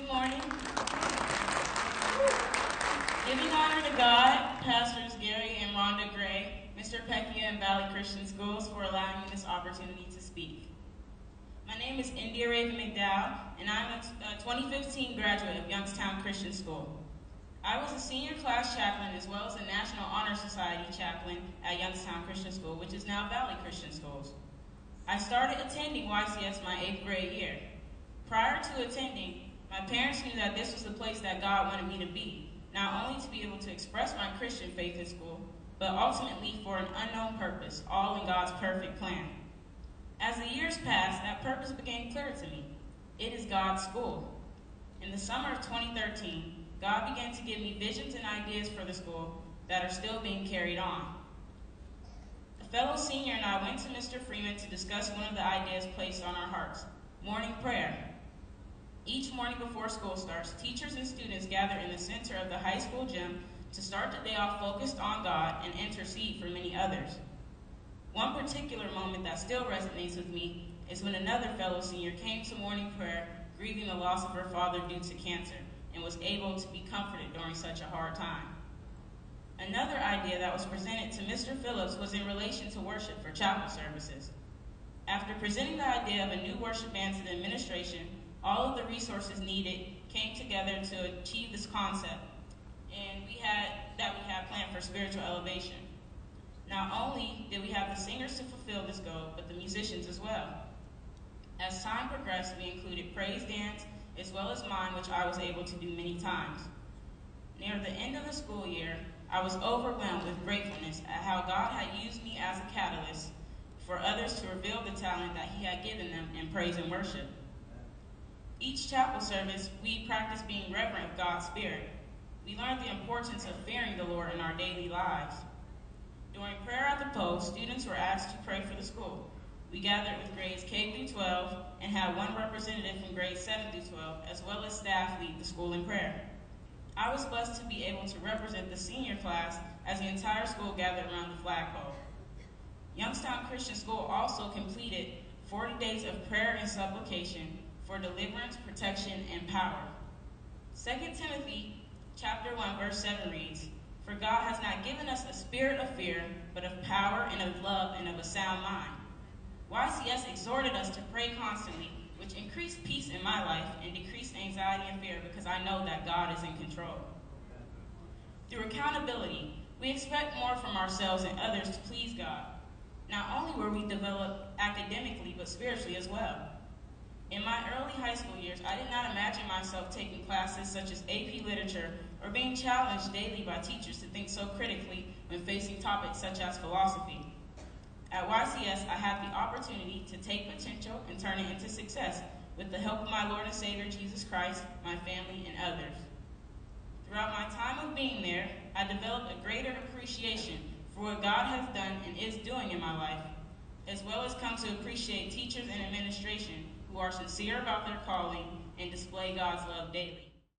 Good morning. Giving honor to God, Pastors Gary and Rhonda Gray, Mr. Pecchia and Valley Christian Schools for allowing me this opportunity to speak. My name is Raven McDowell, and I'm a 2015 graduate of Youngstown Christian School. I was a senior class chaplain as well as a National Honor Society chaplain at Youngstown Christian School, which is now Valley Christian Schools. I started attending YCS my 8th grade year. Prior to attending, my parents knew that this was the place that God wanted me to be, not only to be able to express my Christian faith in school, but ultimately for an unknown purpose, all in God's perfect plan. As the years passed, that purpose became clear to me. It is God's school. In the summer of 2013, God began to give me visions and ideas for the school that are still being carried on. A fellow senior and I went to Mr. Freeman to discuss one of the ideas placed on our hearts, morning prayer. Each morning before school starts, teachers and students gather in the center of the high school gym to start the day off focused on God and intercede for many others. One particular moment that still resonates with me is when another fellow senior came to morning prayer grieving the loss of her father due to cancer and was able to be comforted during such a hard time. Another idea that was presented to Mr. Phillips was in relation to worship for chapel services. After presenting the idea of a new worship band to the administration, all of the resources needed came together to achieve this concept, and we had planned for spiritual elevation. Not only did we have the singers to fulfill this goal, but the musicians as well. As time progressed, we included praise dance as well as mine, which I was able to do many times. Near the end of the school year, I was overwhelmed with gratefulness at how God had used me as a catalyst for others to reveal the talent that He had given them in praise and worship. Each chapel service, we practiced being reverent of God's Spirit. We learned the importance of fearing the Lord in our daily lives. During prayer at the post, students were asked to pray for the school. We gathered with grades K through 12 and had one representative from grades 7 through 12, as well as staff lead the school in prayer. I was blessed to be able to represent the senior class as the entire school gathered around the flagpole. Youngstown Christian School also completed 40 days of prayer and supplication for deliverance, protection, and power. 2 Timothy chapter 1, verse 7 reads, "For God has not given us a spirit of fear, but of power and of love and of a sound mind." YCS exhorted us to pray constantly, which increased peace in my life and decreased anxiety and fear because I know that God is in control. Through accountability, we expect more from ourselves and others to please God. Not only were we developed academically, but spiritually as well. In my early high school years, I did not imagine myself taking classes such as AP Literature or being challenged daily by teachers to think so critically when facing topics such as philosophy. At YCS, I had the opportunity to take potential and turn it into success with the help of my Lord and Savior Jesus Christ, my family, and others. Throughout my time of being there, I developed a greater appreciation for what God has done and is doing in my life, as well as come to appreciate teachers and administration who are sincere about their calling and display God's love daily.